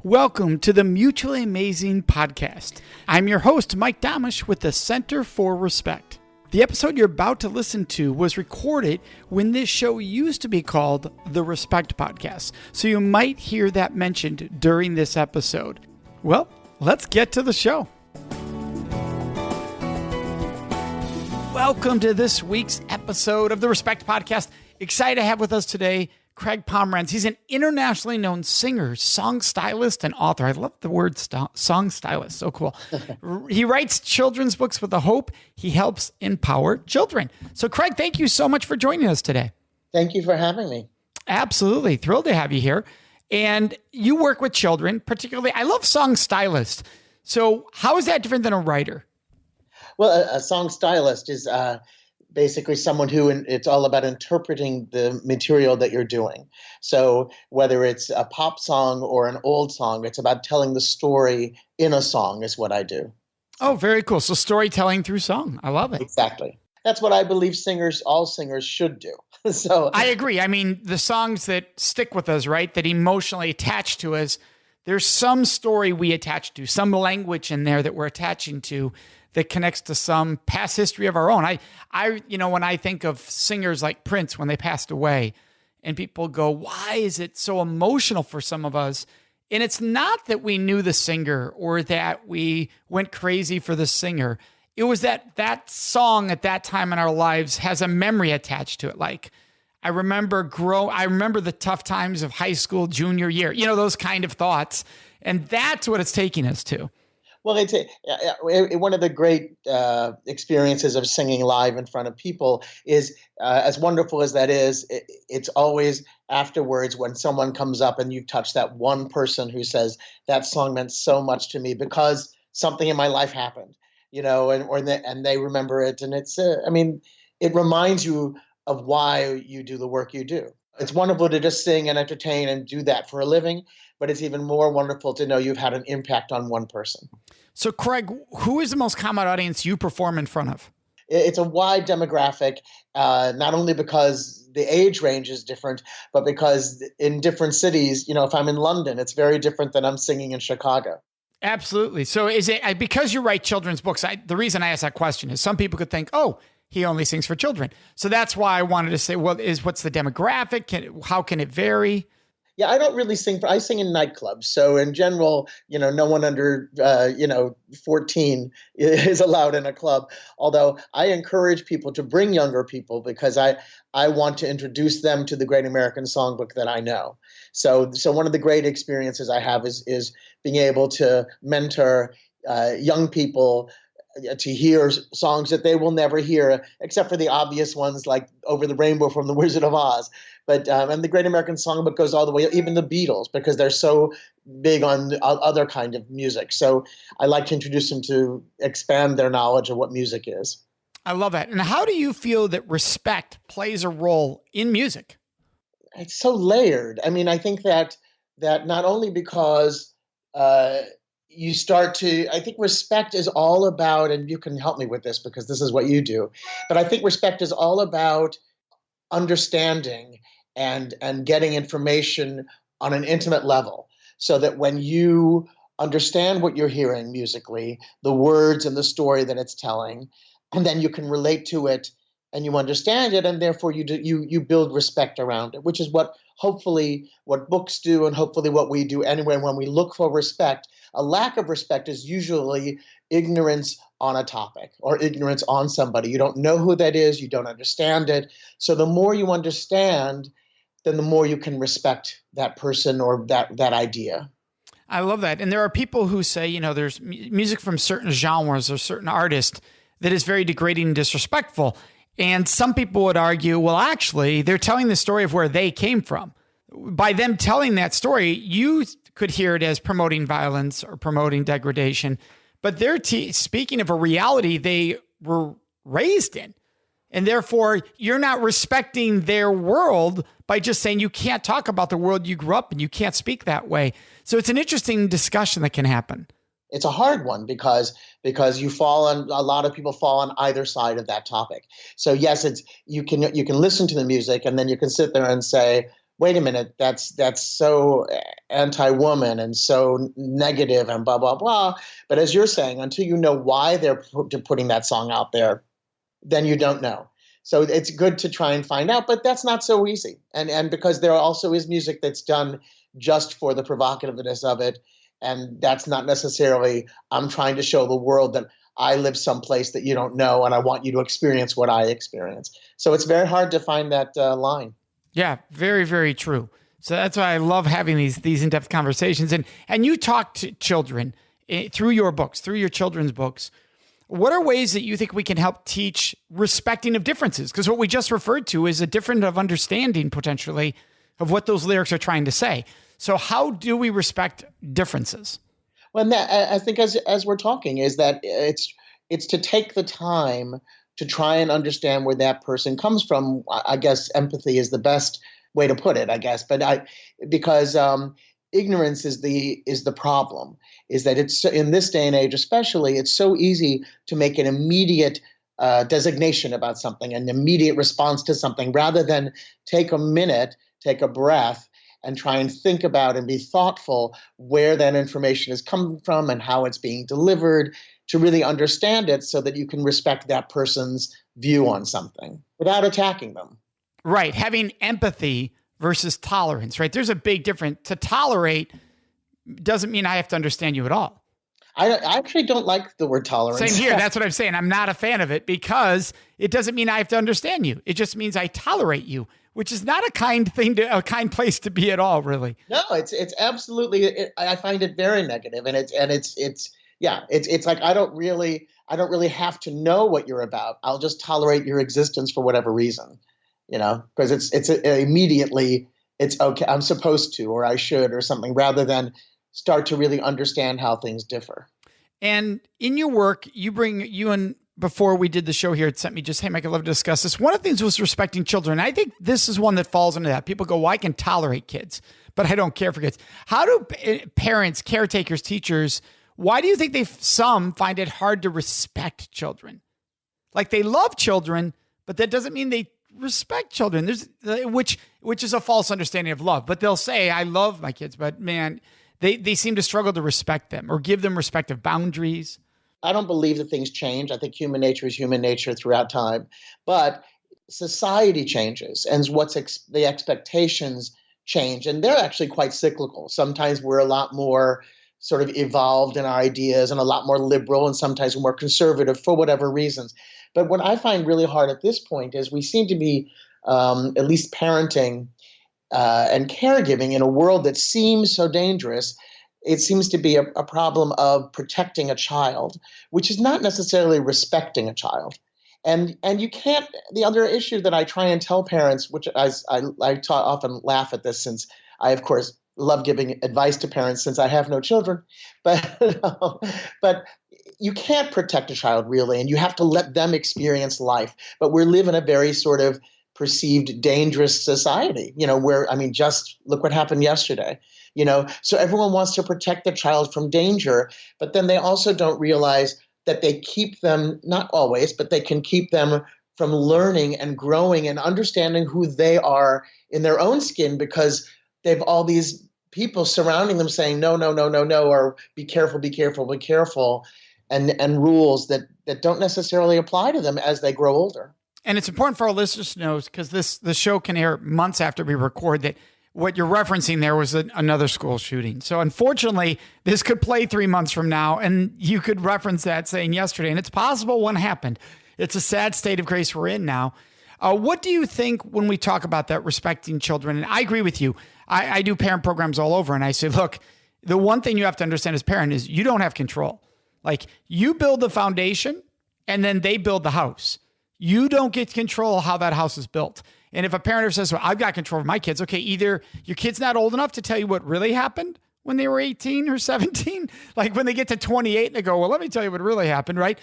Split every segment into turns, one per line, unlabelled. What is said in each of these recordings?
Welcome to the Mutually Amazing Podcast. I'm your host, Mike Domish with the Center for Respect. The episode you're about to listen to was recorded when this show used to be called the Respect Podcast, so you might hear that mentioned during this episode. Well, let's get to the show. Welcome to this week's episode of the Respect Podcast. Excited to have with us today Craig Pomranz. He's an internationally known singer, song stylist, and author. I love the word song stylist. So cool. He writes children's books with the hope he helps empower children. So Craig, thank you so much for joining us today.
Thank you for having me.
Absolutely. Thrilled to have you here. And you work with children, particularly. I love song stylist. So how is that different than a writer?
Well, a song stylist is basically someone who, it's all about interpreting the material that you're doing. So whether it's a pop song or an old song, it's about telling the story in a song is what I do.
Oh, very cool. So storytelling through song. I love it.
Exactly. That's what I believe all singers should do. So
I agree. I mean, the songs that stick with us, right, that emotionally attach to us, there's some story we attach to, some language in there that we're attaching to that connects to some past history of our own. When I think of singers like Prince, when they passed away, and people go, why is it so emotional for some of us? And it's not that we knew the singer or that we went crazy for the singer. It was that song at that time in our lives has a memory attached to it. Like, I remember the tough times of high school, junior year, those kind of thoughts. And that's what it's taking us to.
Well, it's one of the great experiences of singing live in front of people is, as wonderful as that is, it's always afterwards when someone comes up and you've touched that one person who says, that song meant so much to me because something in my life happened, and they remember it. And it reminds you of why you do the work you do. It's wonderful to just sing and entertain and do that for a living, but it's even more wonderful to know you've had an impact on one person.
So, Craig, who is the most common audience you perform in front of?
It's a wide demographic, not only because the age range is different, but because in different cities, if I'm in London, it's very different than I'm singing in Chicago.
Absolutely. So is it because you write children's books? The reason I ask that question is some people could think, oh, he only sings for children. So that's why I wanted to say, what's the demographic? How can it vary?
Yeah, I don't really sing. I sing in nightclubs. So in general, no one under, 14 is allowed in a club. Although I encourage people to bring younger people because I want to introduce them to the great American songbook that I know. So one of the great experiences I have is being able to mentor young people to hear songs that they will never hear, except for the obvious ones like Over the Rainbow from The Wizard of Oz. But and the Great American Songbook goes all the way, even the Beatles, because they're so big on other kind of music. So I like to introduce them to expand their knowledge of what music is.
I love that. And how do you feel that respect plays a role in music?
It's so layered. I think that not only because you start to, I think respect is all about, and you can help me with this because this is what you do, but I think respect is all about understanding and getting information on an intimate level so that when you understand what you're hearing musically, the words and the story that it's telling, and then you can relate to it and you understand it, and therefore you build respect around it, which is what books do and hopefully what we do anyway. When we look for respect, a lack of respect is usually ignorance on a topic or ignorance on somebody. You don't know who that is. You don't understand it. So the more you understand, then the more you can respect that person or that idea.
I love that. And there are people who say, there's music from certain genres or certain artists that is very degrading and disrespectful. And some people would argue, well, actually, they're telling the story of where they came from. By them telling that story, you could hear it as promoting violence or promoting degradation, but they're speaking of a reality they were raised in. And therefore, you're not respecting their world by just saying you can't talk about the world you grew up in. You can't speak that way. So it's an interesting discussion that can happen.
It's a hard one because you fall on, a lot of people fall on either side of that topic. So yes, you can listen to the music and then you can sit there and say, wait a minute, that's so anti-woman and so negative and blah, blah, blah. But as you're saying, until you know why they're putting that song out there, then you don't know. So it's good to try and find out, but that's not so easy. And because there also is music that's done just for the provocativeness of it. And that's not necessarily, I'm trying to show the world that I live someplace that you don't know, and I want you to experience what I experience. So it's very hard to find that line.
Yeah, very, very true. So that's why I love having these in-depth conversations. And you talk to children through your books, through your children's books. What are ways that you think we can help teach respecting of differences? Because what we just referred to is a difference of understanding, potentially, of what those lyrics are trying to say. So how do we respect differences?
Well, I think as we're talking is that it's to take the time to try and understand where that person comes from. I guess empathy is the best way to put it, I guess. But because ignorance is the problem, is that it's in this day and age, especially, it's so easy to make an immediate designation about something, an immediate response to something, rather than take a minute, take a breath, and try and think about and be thoughtful where that information is coming from and how it's being delivered, to really understand it so that you can respect that person's view on something without attacking them.
Right. Having empathy versus tolerance, right? There's a big difference. To tolerate doesn't mean I have to understand you at all.
I actually don't like the word tolerance.
Same here. That's what I'm saying. I'm not a fan of it because it doesn't mean I have to understand you. It just means I tolerate you, which is not a kind place to be at all, really.
No, it's absolutely. I find it very negative, and it's like I don't really have to know what you're about. I'll just tolerate your existence for whatever reason, because it's immediately it's okay. I'm supposed to, or I should, or something, rather than start to really understand how things differ.
And in your work, before we did the show here, it sent me just, hey, Mike, I'd love to discuss this. One of the things was respecting children. I think this is one that falls into that. People go, well, I can tolerate kids, but I don't care for kids. How do parents, caretakers, teachers, why do you think some find it hard to respect children? Like they love children, but that doesn't mean they respect children. Which is a false understanding of love. But they'll say, I love my kids, but man, they seem to struggle to respect them or give them respective boundaries.
I don't believe that things change. I think human nature is human nature throughout time. But society changes, and the expectations change. And they're actually quite cyclical. Sometimes we're a lot more sort of evolved in our ideas and a lot more liberal, and sometimes more conservative for whatever reasons. But what I find really hard at this point is we seem to be at least parenting and caregiving in a world that seems so dangerous. It seems to be a problem of protecting a child, which is not necessarily respecting a child. And you can't, the other issue that I try and tell parents, which I often laugh at this, since I, of course, love giving advice to parents since I have no children, but you can't protect a child really, and you have to let them experience life. But we live in a very sort of perceived dangerous society, just look what happened yesterday. So everyone wants to protect the child from danger, but then they also don't realize that they keep them, not always, but they can keep them from learning and growing and understanding who they are in their own skin, because they've all these people surrounding them saying, no, no, no, no, no, or be careful, be careful, be careful, and rules that don't necessarily apply to them as they grow older.
And it's important for our listeners to know, because the show can air months after we record, that what you're referencing there was another school shooting. So unfortunately, this could play 3 months from now, and you could reference that saying yesterday, and it's possible one happened. It's a sad state of grace we're in now. What do you think when we talk about that, respecting children? And I agree with you. I do parent programs all over, and I say, look, the one thing you have to understand as a parent is you don't have control. Like, you build the foundation, and then they build the house. You don't get control how that house is built. And if a parent ever says, well, I've got control of my kids, okay, either your kid's not old enough to tell you what really happened when they were 18 or 17, like when they get to 28, they go, well, let me tell you what really happened, right?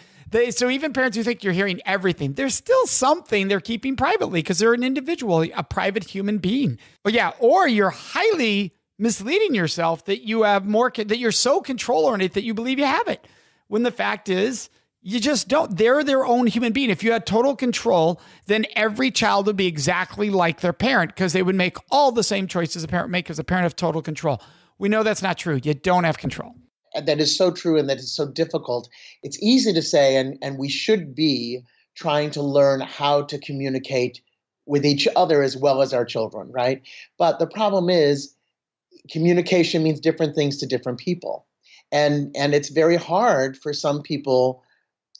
So even parents who think you're hearing everything, there's still something they're keeping privately because they're an individual, a private human being. But yeah, or you're highly misleading yourself that you have more, that you're so control-oriented that you believe you have it. When the fact is, You just don't. They're their own human being. If you had total control, then every child would be exactly like their parent because they would make all the same choices a parent make because a parent have total control. We know that's not true. You don't have control.
That is so true, and that is so difficult. It's easy to say, and we should be trying to learn how to communicate with each other as well as our children, right? But the problem is communication means different things to different people. And it's very hard for some people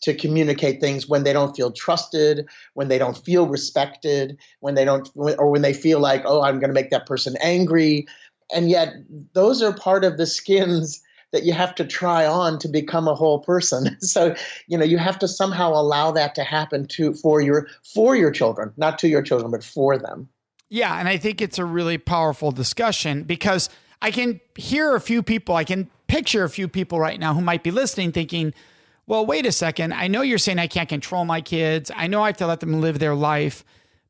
to communicate things when they don't feel trusted, when they don't feel respected, when they feel like, oh, I'm going to make that person angry. And yet those are part of the skins that you have to try on to become a whole person. So, you have to somehow allow that to happen for your children, not to your children, but for them.
Yeah. And I think it's a really powerful discussion because I can hear a few people, I can picture a few people right now who might be listening thinking, well, wait a second. I know you're saying I can't control my kids. I know I have to let them live their life,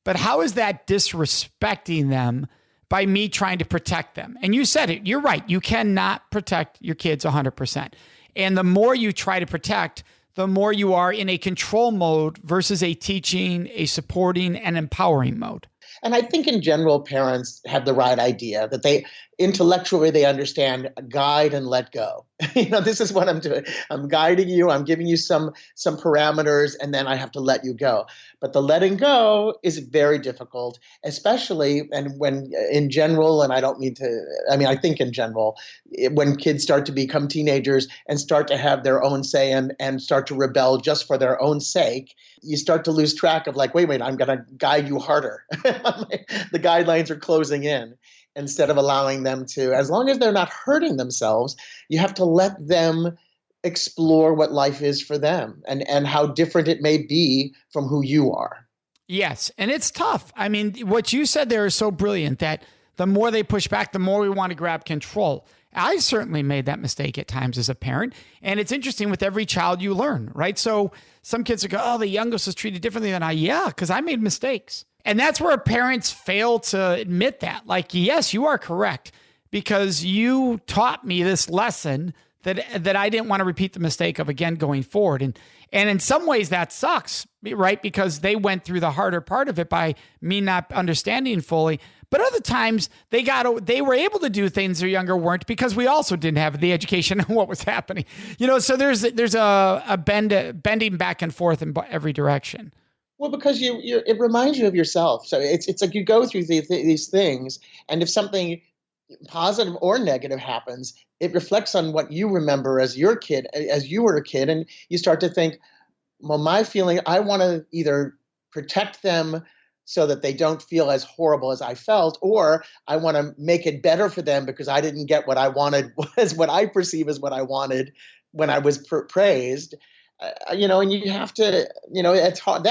but how is that disrespecting them by me trying to protect them? And you said it, you're right. You cannot protect your kids 100%. And the more you try to protect, the more you are in a control mode versus a teaching, a supporting, and empowering mode.
And I think in general, parents have the right idea that they intellectually, they understand guide and let go. This is what I'm doing. I'm guiding you. I'm giving you some parameters, and then I have to let you go. But the letting go is very difficult, especially and when in general, and I think in general, when kids start to become teenagers and start to have their own say and start to rebel just for their own sake, you start to lose track of like, wait, I'm going to guide you harder. The guidelines are closing in. Instead of allowing them to, as long as they're not hurting themselves, you have to let them explore what life is for them and how different it may be from who you are.
Yes. And it's tough. I mean, what you said there is so brilliant that the more they push back, the more we want to grab control. I certainly made that mistake at times as a parent. And it's interesting with every child you learn, right? So some kids will go, oh, the youngest was treated differently than I. Yeah, because I made mistakes. And that's where parents fail to admit that. Like, yes, you are correct because you taught me this lesson that I didn't want to repeat the mistake of again going forward. And in some ways that sucks, right? Because they went through the harder part of it by me not understanding fully. But other times they were able to do things their younger weren't because we also didn't have the education on what was happening. So there's a bending back and forth in every direction.
Well, because it reminds you of yourself. So it's like you go through these things, and if something positive or negative happens, it reflects on what you remember as you were a kid, and you start to think, well, my feeling, I want to either protect them so that they don't feel as horrible as I felt, or I want to make it better for them because I didn't get what I wanted, was what I perceive as what I wanted when I was praised. And you have to, it's hard.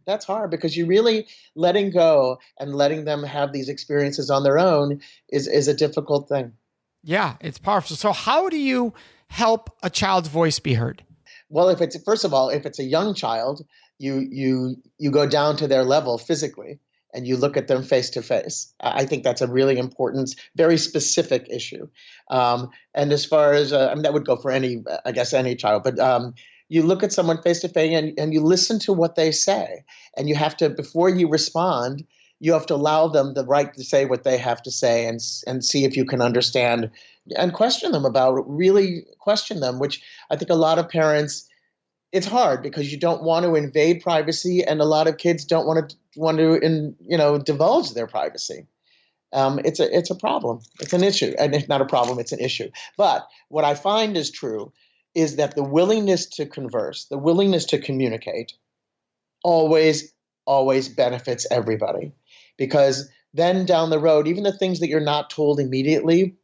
That's hard because you really letting go and letting them have these experiences on their own is a difficult thing.
Yeah, it's powerful. So how do you help a child's voice be heard?
Well, if it's a young child, you go down to their level physically and you look at them face to face. I think that's a really important, very specific issue. And as far as, that would go for any child, but you look at someone face to face and you listen to what they say. And you have to, before you respond, you have to allow them the right to say what they have to say and see if you can understand and question them which I think a lot of parents, it's hard because you don't want to invade privacy, and a lot of kids don't want to divulge their privacy. It's a problem. It's an issue, and it's not a problem. It's an issue. But what I find is true is that the willingness to converse, the willingness to communicate, always benefits everybody, because then down the road, even the things that you're not told immediately.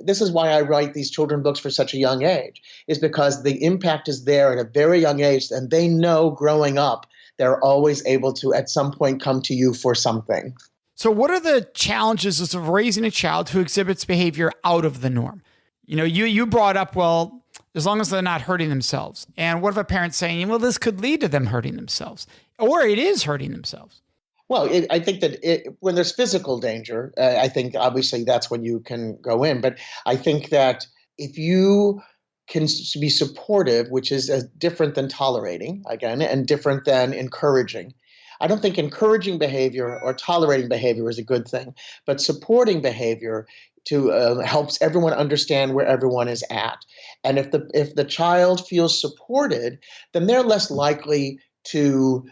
This is why I write these children books for such a young age, is because the impact is there at a very young age, and they know growing up, they're always able to at some point come to you for something.
So what are the challenges of raising a child who exhibits behavior out of the norm? You brought up, well, as long as they're not hurting themselves. And what if a parent's saying, well, this could lead to them hurting themselves, or it is hurting themselves?
Well, I think that when there's physical danger, I think obviously that's when you can go in. But I think that if you can be supportive, which is different than tolerating, again, and different than encouraging. I don't think encouraging behavior or tolerating behavior is a good thing, but supporting behavior helps everyone understand where everyone is at. And if the child feels supported, then they're less likely to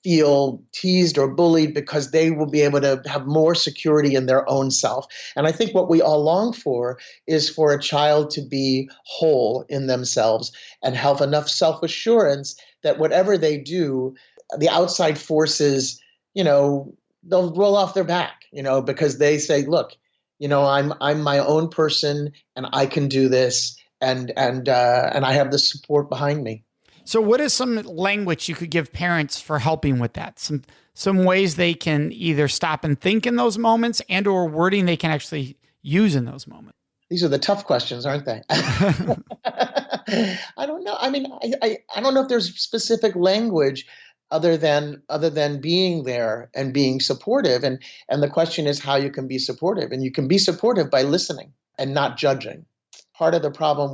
feel teased or bullied because they will be able to have more security in their own self. And I think what we all long for is for a child to be whole in themselves and have enough self-assurance that whatever they do, the outside forces, they'll roll off their back, because they say, look, I'm my own person and I can do this, and I have the support behind me.
So what is some language you could give parents for helping with that? Some ways they can either stop and think in those moments and or wording they can actually use in those moments?
These are the tough questions, aren't they? I don't know. I mean, I don't know if there's specific language other than being there and being supportive. And the question is how you can be supportive. And you can be supportive by listening and not judging. Part of the problem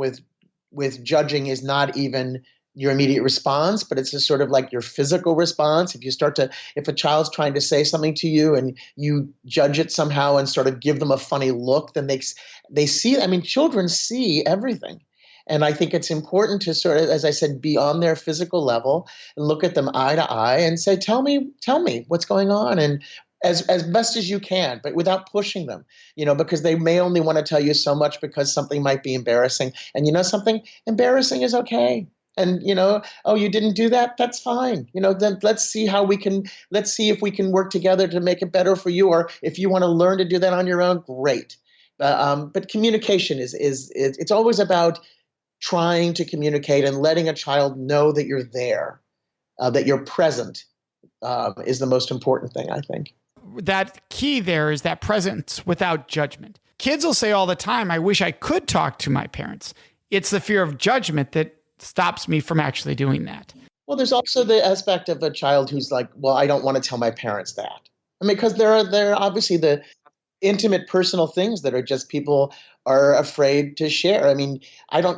with judging is not even your immediate response, but it's just sort of like your physical response. If a child's trying to say something to you and you judge it somehow and sort of give them a funny look, then they see, children see everything. And I think it's important to sort of, as I said, be on their physical level and look at them eye to eye and say, tell me what's going on. And as best as you can, but without pushing them, because they may only want to tell you so much because something might be embarrassing. And something embarrassing is okay. And, oh, you didn't do that? That's fine. Then let's see if we can work together to make it better for you. Or if you want to learn to do that on your own, great. But communication it's always about trying to communicate and letting a child know that you're there, that you're present is the most important thing, I think.
That key there is that presence without judgment. Kids will say all the time, I wish I could talk to my parents. It's the fear of judgment that stops me from actually doing that.
Well, there's also the aspect of a child who's like, well, I don't want to tell my parents that. Because there are obviously the intimate personal things that are just people are afraid to share.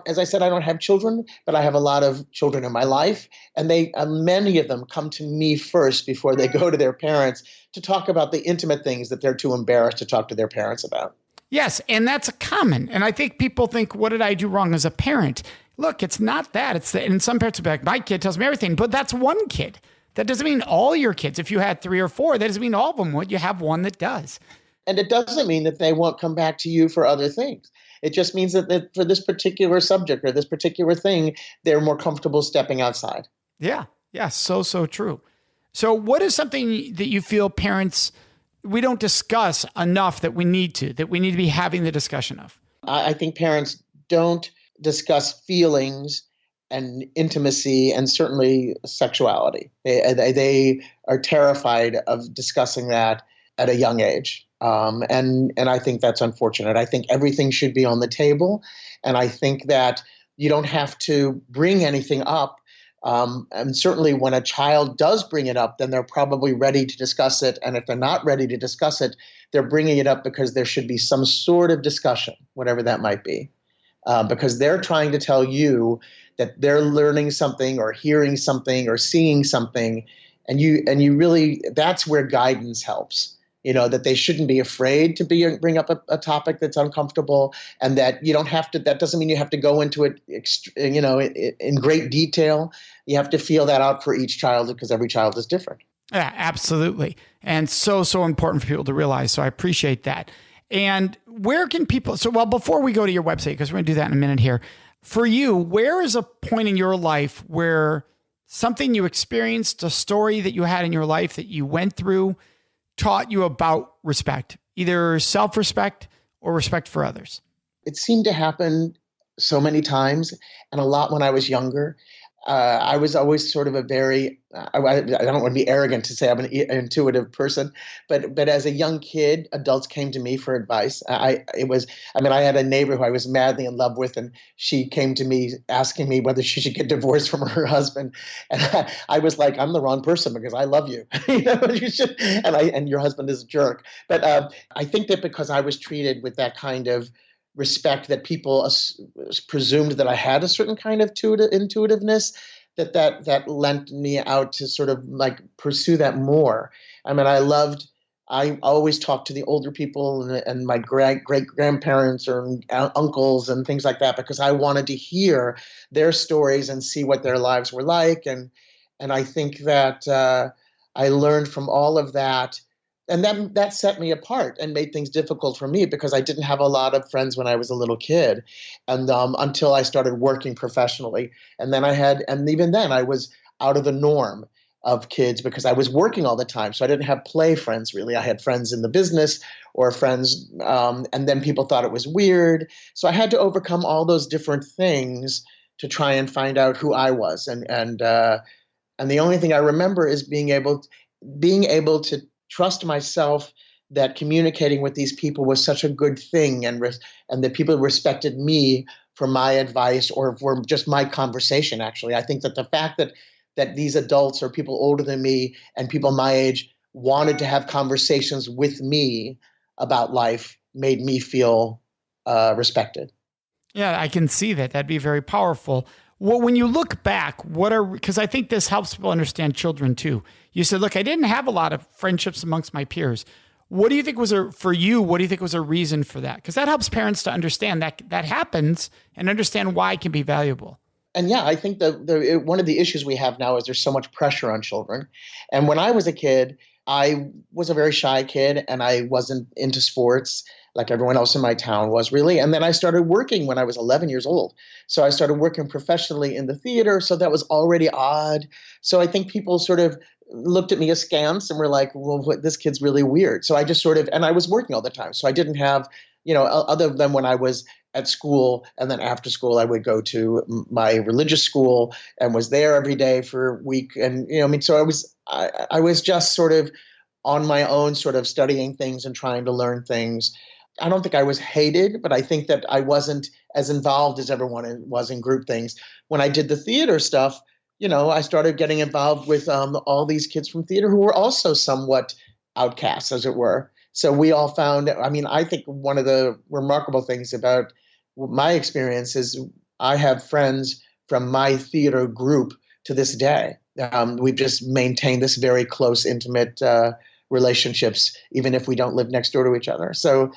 As I said, I don't have children, but I have a lot of children in my life, and many of them come to me first before they go to their parents to talk about the intimate things that they're too embarrassed to talk to their parents about.
Yes, and that's common. And I think people think, what did I do wrong as a parent? Look, it's not that. And some parents will be like, my kid tells me everything, but that's one kid. That doesn't mean all your kids. If you had 3 or 4, that doesn't mean all of them would. You have one that does.
And it doesn't mean that they won't come back to you for other things. It just means that for this particular subject or this particular thing, they're more comfortable stepping outside.
Yeah. Yeah. So true. So what is something that you feel parents, we don't discuss enough that we need to be having the discussion of?
I think parents don't discuss feelings and intimacy and certainly sexuality. They are terrified of discussing that at a young age. And I think that's unfortunate. I think everything should be on the table. And I think that you don't have to bring anything up. And certainly when a child does bring it up, then they're probably ready to discuss it. And if they're not ready to discuss it, they're bringing it up because there should be some sort of discussion, whatever that might be. Because they're trying to tell you that they're learning something or hearing something or seeing something. And you really, that's where guidance helps. That they shouldn't be afraid to bring up a topic that's uncomfortable, and that you don't have to, that doesn't mean you have to go into it, in great detail. You have to feel that out for each child because every child is different.
Yeah, absolutely. And so important for people to realize. So I appreciate that. And where can people, before we go to your website, because we're going to do that in a minute here, for you, where is a point in your life where something you experienced, a story that you had in your life that you went through, taught you about respect, either self-respect or respect for others?
It seemed to happen so many times, and a lot when I was younger. I was always sort of a very, I don't want to be arrogant to say I'm an intuitive person, but as a young kid, adults came to me for advice. I had a neighbor who I was madly in love with, and she came to me asking me whether she should get divorced from her husband. And I was like, I'm the wrong person because I love you. You should, and your husband is a jerk. But I think that because I was treated with that kind of respect that people presumed that I had a certain kind of intuitiveness, that lent me out to sort of like pursue that more. I mean, I always talked to the older people and my great grandparents or uncles and things like that, because I wanted to hear their stories and see what their lives were like. And I think that I learned from all of that. And that set me apart and made things difficult for me, because I didn't have a lot of friends when I was a little kid, and until I started working professionally. And even then I was out of the norm of kids because I was working all the time. So I didn't have play friends really. I had friends in the business or friends, and then people thought it was weird. So I had to overcome all those different things to try and find out who I was. And the only thing I remember is being able to trust myself that communicating with these people was such a good thing, and that people respected me for my advice or for just my conversation. Actually, I think that the fact that these adults or people older than me and people my age wanted to have conversations with me about life made me feel respected.
Yeah, I can see that. That'd be very powerful. Well, when you look back, because I think this helps people understand children too. You said, look, I didn't have a lot of friendships amongst my peers. What do you think was what do you think was a reason for that? Because that helps parents to understand that happens and understand why it can be valuable.
And yeah, I think one of the issues we have now is there's so much pressure on children. And when I was a kid, I was a very shy kid and I wasn't into sports like everyone else in my town was really. And then I started working when I was 11 years old. So I started working professionally in the theater. So that was already odd. So I think people sort of looked at me askance and were like, well, this kid's really weird. So I just and I was working all the time. So I didn't have, other than when I was at school, and then after school, I would go to my religious school and was there every day for a week. And, so I was just sort of on my own, sort of studying things and trying to learn things. I don't think I was hated, but I think that I wasn't as involved as everyone was in group things. When I did the theater stuff, I started getting involved with all these kids from theater who were also somewhat outcasts, as it were. So we all found, I think one of the remarkable things about my experience is I have friends from my theater group to this day. We've just maintained this very close, intimate relationships, even if we don't live next door to each other. So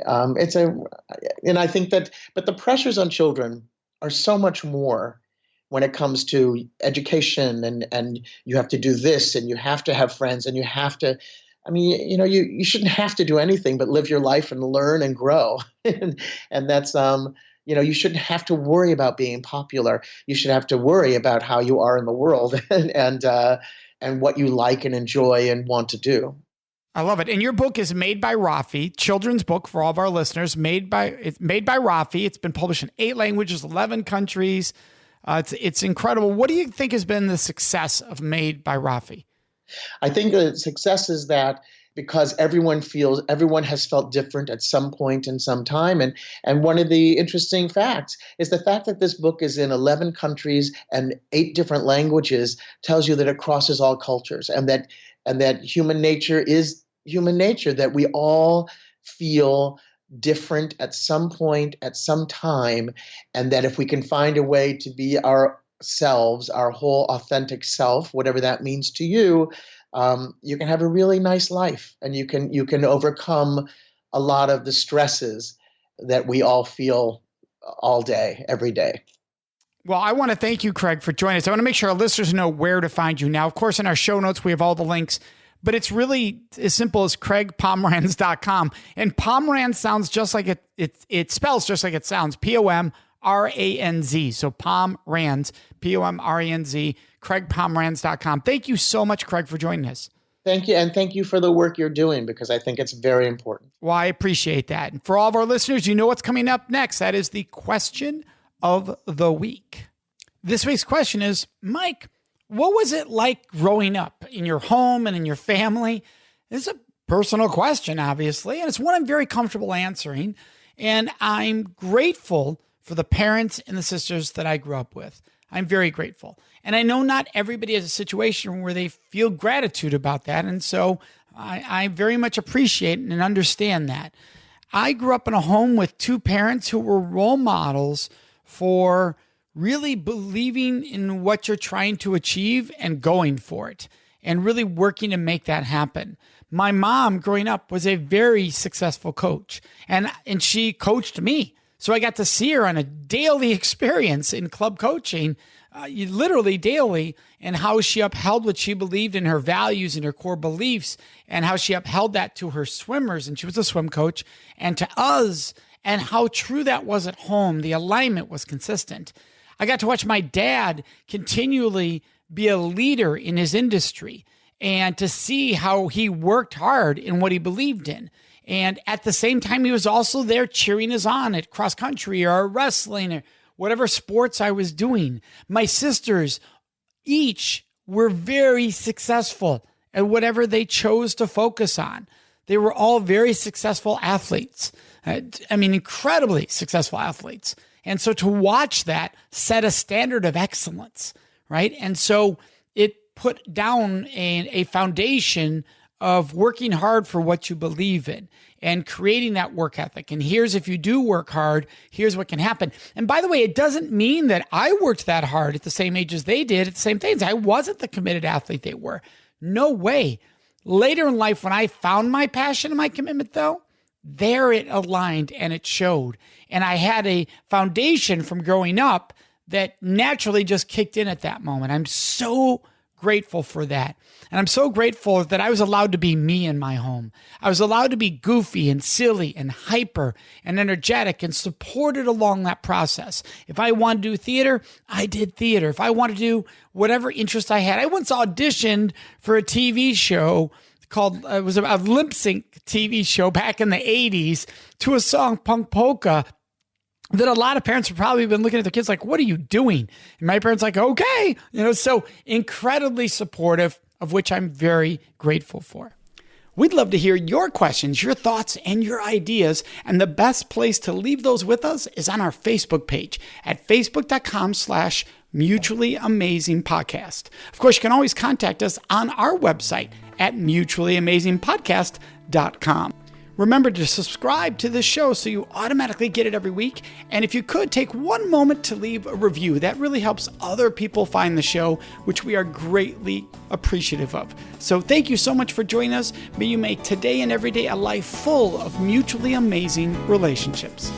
and I think but the pressures on children are so much more when it comes to education and you have to do this and you have to have friends and you have to, you shouldn't have to do anything but live your life and learn and grow. and that's, you shouldn't have to worry about being popular. You should have to worry about how you are in the world and what you like and enjoy and want to do.
I love it. And your book is Made by Raffi, children's book for all of our listeners. It's Made by Raffi. It's been published in 8 languages, 11 countries. It's incredible. What do you think has been the success of Made by Raffi?
I think the success is that because everyone has felt different at some point in some time. And one of the interesting facts is the fact that this book is in 11 countries and 8 different languages tells you that it crosses all cultures and that human nature is human nature, that we all feel different at some point, at some time, and that if we can find a way to be ourselves, our whole authentic self, whatever that means to you, you can have a really nice life, and you can overcome a lot of the stresses that we all feel all day, every day.
Well, I want to thank you, Craig, for joining us. I want to make sure our listeners know where to find you. Now, of course, in our show notes, we have all the links, but it's really as simple as CraigPomranz.com. And Pomranz sounds just like it spells just like it sounds, Pomranz. So Pomranz, Pomranz, CraigPomranz.com. Thank you so much, Craig, for joining us.
Thank you. And thank you for the work you're doing, because I think it's very important.
Well, I appreciate that. And for all of our listeners, you know what's coming up next. That is the question of the week. This week's question is, Mike, what was it like growing up in your home and in your family? It's a personal question, obviously, and it's one I'm very comfortable answering. And I'm grateful for the parents and the sisters that I grew up with. I'm very grateful. And I know not everybody has a situation where they feel gratitude about that. And so I very much appreciate and understand that. I grew up in a home with two parents who were role models for really believing in what you're trying to achieve and going for it and really working to make that happen. My mom growing up was a very successful coach and she coached me. So I got to see her on a daily experience in club coaching, literally daily, and how she upheld what she believed in, her values and her core beliefs, and how she upheld that to her swimmers, and she was a swim coach, and to us, and how true that was at home. The alignment was consistent. I got to watch my dad continually be a leader in his industry and to see how he worked hard in what he believed in. And at the same time, he was also there cheering us on at cross country or wrestling or whatever sports I was doing. My sisters each were very successful at whatever they chose to focus on. They were all very successful athletes. Incredibly successful athletes. And so to watch that set a standard of excellence, right? And so it put down a foundation of working hard for what you believe in and creating that work ethic. And here's, if you do work hard, here's what can happen. And by the way, it doesn't mean that I worked that hard at the same age as they did at the same things. I wasn't the committed athlete they were. No way. Later in life, when I found my passion and my commitment, though, there it aligned and it showed. And I had a foundation from growing up that naturally just kicked in at that moment. I'm so grateful for that. And I'm so grateful that I was allowed to be me in my home. I was allowed to be goofy and silly and hyper and energetic and supported along that process. If I wanted to do theater, I did theater. If I wanted to do whatever interest I had, I once auditioned for a TV show called, it was a lip sync TV show back in the 80s to a song, Punk Polka, that a lot of parents have probably been looking at their kids like, what are you doing? And my parents like, okay, so incredibly supportive, of which I'm very grateful for. We'd love to hear your questions, your thoughts, and your ideas. And the best place to leave those with us is on our Facebook page at facebook.com/Mutually Amazing Podcast. Of course, you can always contact us on our website at mutuallyamazingpodcast.com. Remember to subscribe to this show so you automatically get it every week. And if you could, take one moment to leave a review. That really helps other people find the show, which we are greatly appreciative of. So thank you so much for joining us. May you make today and every day a life full of mutually amazing relationships.